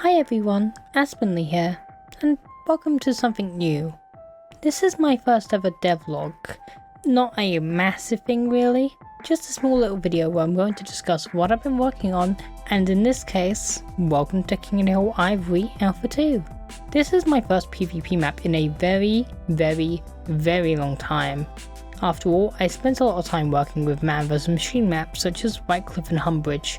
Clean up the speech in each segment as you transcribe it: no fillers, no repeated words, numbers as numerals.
Hi everyone, Aspenly here, and welcome to something new. This is my first ever devlog. Not a massive thing really, just a small little video where I'm going to discuss what I've been working on, and in this case, welcome to KotH Ivory Alpha 2. This is my first PvP map in a very long time. After all, I spent a lot of time working with man vs machine maps such as Whitecliff and Humbridge.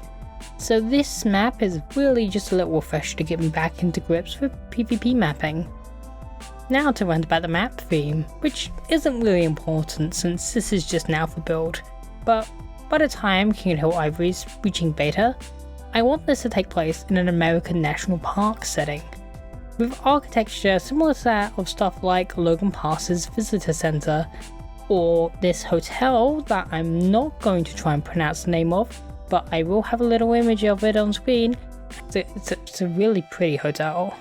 So this map is really just a little refresher to get me back into grips with PvP mapping. Now to rant about the map theme, which isn't really important since this is just an alpha build, but by the time KotH Ivory is reaching beta, I want this to take place in an American national park setting, with architecture similar to that of stuff like Logan Pass's Visitor Center, or this hotel that I'm not going to try and pronounce the name of, but I will have a little image of it on screen. It's a really pretty hotel.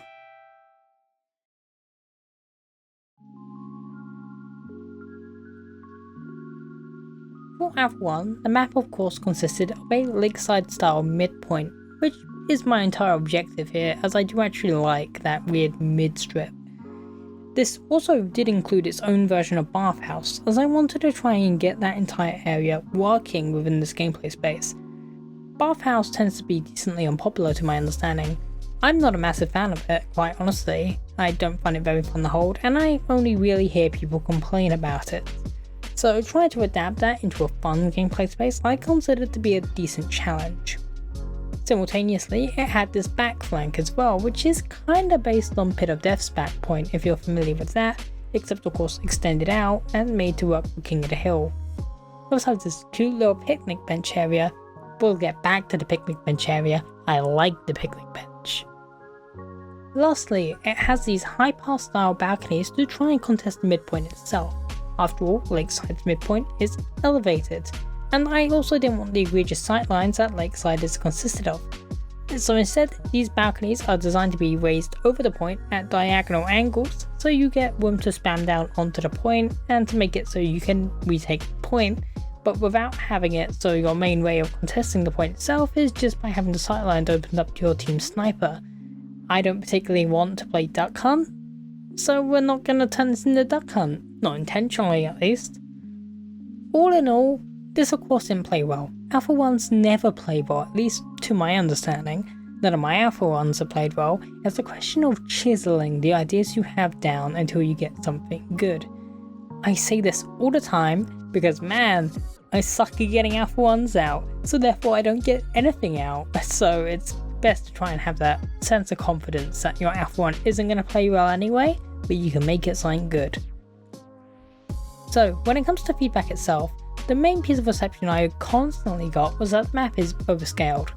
For Alpha 1, the map of course consisted of a lakeside style midpoint, which is my entire objective here as I do actually like that weird mid-strip. This also did include its own version of bathhouse, as I wanted to try and get that entire area working within this gameplay space. Bathhouse tends to be decently unpopular to my understanding. I'm not a massive fan of it, quite honestly. I don't find it very fun to hold, and I only really hear people complain about it. So trying to adapt that into a fun gameplay space I considered to be a decent challenge. Simultaneously, it had this back flank as well, which is kinda based on Pit of Death's back point if you're familiar with that, except of course extended out and made to work for King of the Hill. It also has this cute little picnic bench area. We'll get back to the picnic bench area. I like the picnic bench. Lastly, it has these high pass style balconies to try and contest the midpoint itself. After all, Lakeside's midpoint is elevated, and I also didn't want the egregious sightlines that Lakeside is consisted of. So instead, these balconies are designed to be raised over the point at diagonal angles, so you get room to spam down onto the point and to make it so you can retake the point, but without having it so your main way of contesting the point itself is just by having the sightlines opened up to your team's sniper. I don't particularly want to play Duck Hunt, so we're not going to turn this into Duck Hunt, not intentionally at least. All in all, this of course didn't play well. Alpha 1s never play well, at least to my understanding. None of my Alpha 1s have played well. It's a question of chiseling the ideas you have down until you get something good. I say this all the time because man, I suck at getting Alpha 1s out, so therefore I don't get anything out. So it's best to try and have that sense of confidence that your Alpha 1 isn't going to play well anyway, but you can make it something good. So when it comes to feedback itself, the main piece of reception I constantly got was that the map is overscaled.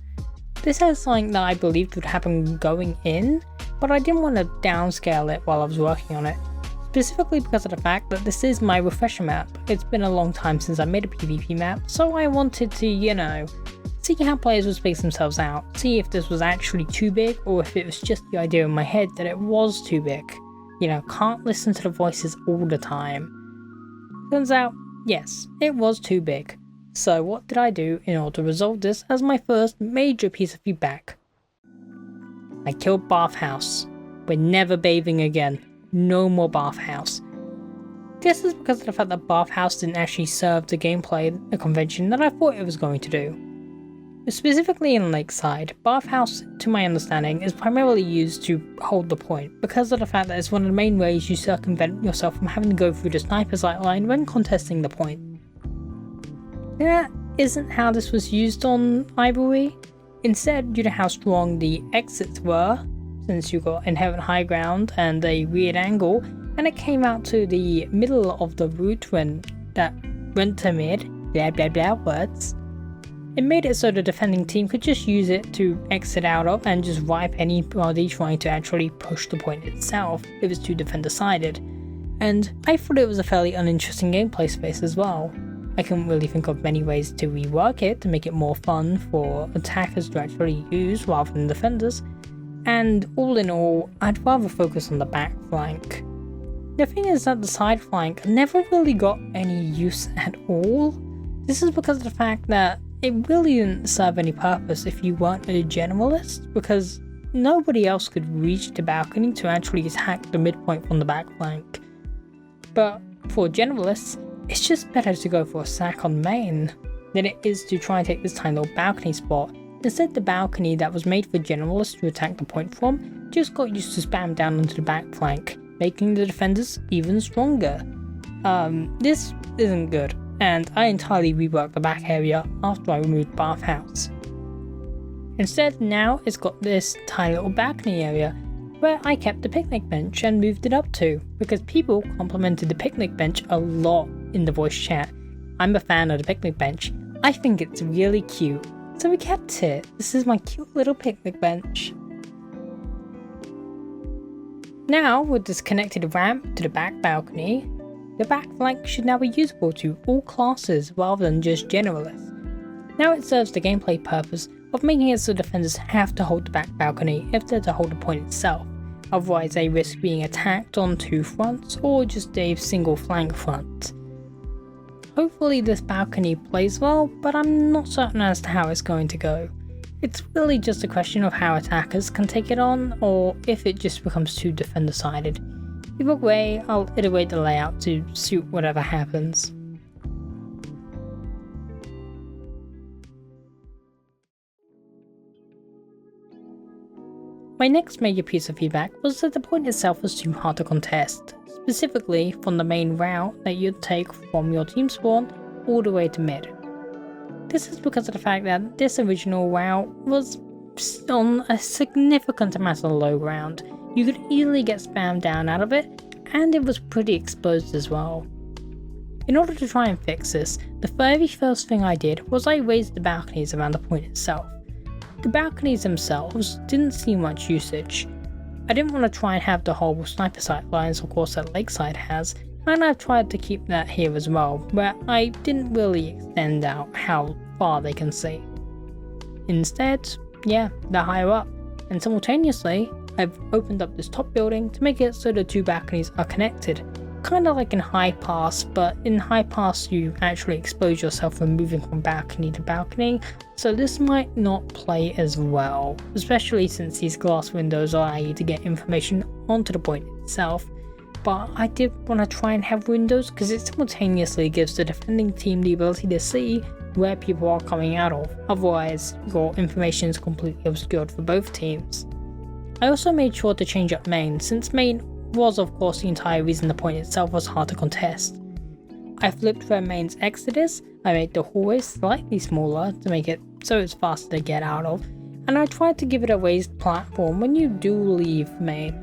This is something that I believed would happen going in, but I didn't want to downscale it while I was working on it. Specifically because of the fact that this is my refresher map. It's been a long time since I made a PvP map, so I wanted to, see how players would space themselves out, see if this was actually too big or if it was just the idea in my head that it was too big. Can't listen to the voices all the time. Turns out, yes, it was too big. So what did I do in order to resolve this as my first major piece of feedback? I killed Bathhouse. We're never bathing again. No more Bathhouse. This is because of the fact that Bathhouse didn't actually serve the gameplay convention that I thought it was going to do. Specifically in Lakeside, Bathhouse, to my understanding, is primarily used to hold the point because of the fact that it's one of the main ways you circumvent yourself from having to go through the sniper sight line when contesting the point. That isn't how this was used on Ivory. Instead, due to how strong the exits were, since you got inherent high ground and a weird angle, and it came out to the middle of the route when that went to mid, blah blah blah words, it made it so the defending team could just use it to exit out of and just wipe anybody trying to actually push the point itself if it's too defender sided. And I thought it was a fairly uninteresting gameplay space as well. I couldn't really think of many ways to rework it to make it more fun for attackers to actually use rather than defenders. And all in all, I'd rather focus on the back flank. The thing is that the side flank never really got any use at all. This is because of the fact that it really didn't serve any purpose if you weren't a generalist, because nobody else could reach the balcony to actually attack the midpoint from the back flank. But for generalists, it's just better to go for a sack on main than it is to try and take this tiny little balcony spot. Instead, the balcony that was made for generalists to attack the point from just got used to spam down onto the back flank, making the defenders even stronger. This isn't good, and I entirely reworked the back area after I removed bathhouse. Instead, now it's got this tiny little balcony area where I kept the picnic bench and moved it up to, because people complimented the picnic bench a lot in the voice chat. I'm a fan of the picnic bench. I think it's really cute, so we kept it. This is my cute little picnic bench. Now, with this connected ramp to the back balcony, the back flank should now be usable to all classes rather than just generalists. Now it serves the gameplay purpose of making it so defenders have to hold the back balcony if they're to hold the point itself, otherwise they risk being attacked on two fronts or just a single flank front. Hopefully this balcony plays well, but I'm not certain as to how it's going to go. It's really just a question of how attackers can take it on, or if it just becomes too defender sided. Either way, I'll iterate the layout to suit whatever happens. My next major piece of feedback was that the point itself was too hard to contest, specifically from the main route that you'd take from your team spawn all the way to mid. This is because of the fact that this original route was on a significant amount of low ground. You could easily get spammed down out of it, and it was pretty exposed as well. In order to try and fix this, the very first thing I did was I raised the balconies around the point itself. The balconies themselves didn't see much usage. I didn't want to try and have the horrible sniper sight lines of course that Lakeside has, and I've tried to keep that here as well, where I didn't really extend out how far they can see. Instead, yeah, they're higher up, and simultaneously, I've opened up this top building to make it so the two balconies are connected. Kinda like in High Pass, but in High Pass you actually expose yourself from moving from balcony to balcony, so this might not play as well, especially since these glass windows allow you to get information onto the point itself. But I did want to try and have windows because it simultaneously gives the defending team the ability to see where people are coming out of, otherwise your information is completely obscured for both teams. I also made sure to change up main, since main was of course the entire reason the point itself was hard to contest. I flipped where main's exit is, I made the hallways slightly smaller to make it so it's faster to get out of, and I tried to give it a raised platform when you do leave main.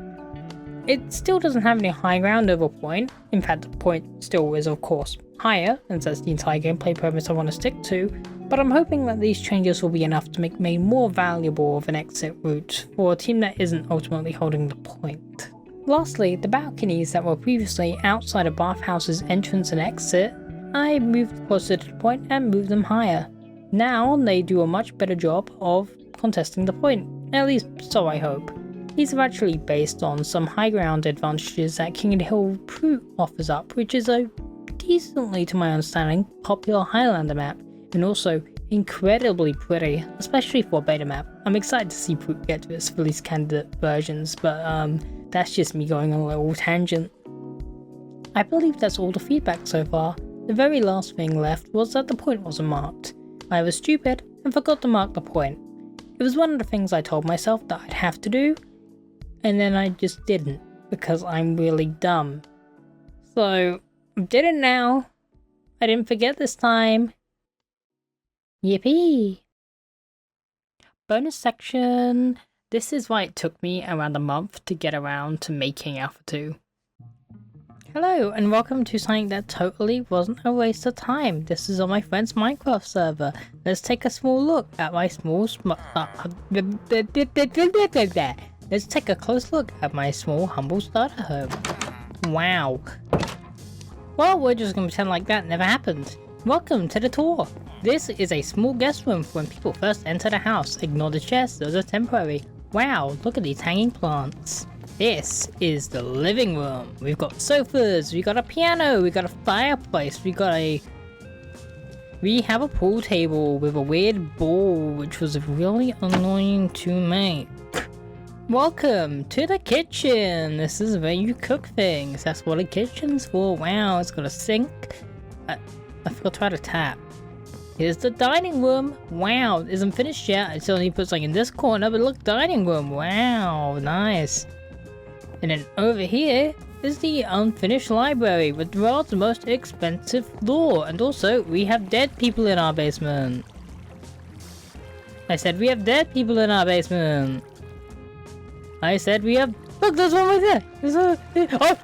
It still doesn't have any high ground over point, in fact the point still is of course higher, and that's the entire gameplay premise I want to stick to, but I'm hoping that these changes will be enough to make main more valuable of an exit route for a team that isn't ultimately holding the point. Lastly, the balconies that were previously outside of Bathhouse's entrance and exit, I moved closer to the point and moved them higher. Now they do a much better job of contesting the point, at least so I hope. These are actually based on some high ground advantages that King of the Hill Fruit offers up, which is a decently, to my understanding, popular Highlander map, and also incredibly pretty, especially for a beta map. I'm excited to see Fruit get to its release candidate versions, but that's just me going on a little tangent. I believe that's all the feedback so far. The very last thing left was that the point wasn't marked. I was stupid and forgot to mark the point. It was one of the things I told myself that I'd have to do, and then I just didn't, because I'm really dumb. So, I did it now. I didn't forget this time. Yippee! Bonus section. This is why it took me around a month to get around to making Alpha 2. Hello and welcome to something that totally wasn't a waste of time. This is on my friend's Minecraft server. Let's take a small look at my Let's take a close look at my small humble starter home. Wow. Well, we're just gonna pretend like that never happened. Welcome to the tour. This is a small guest room for when people first enter the house. Ignore the chests, those are temporary. Wow, look at these hanging plants. This is the living room. We've got sofas, we got a piano, we got a fireplace, we have a pool table with a weird ball which was really annoying to make. Welcome to the kitchen! This is where you cook things. That's what a kitchen's for. Wow, it's got a sink. I forgot to add a tap. Here's the dining room. Wow, isn't finished yet. It still need to put something in this corner, but look, dining room. Wow, nice. And then over here is the unfinished library with the world's most expensive floor. And also, we have dead people in our basement. I said we have dead people in our basement. I said we have... Look, there's one right there! There's a... Oh!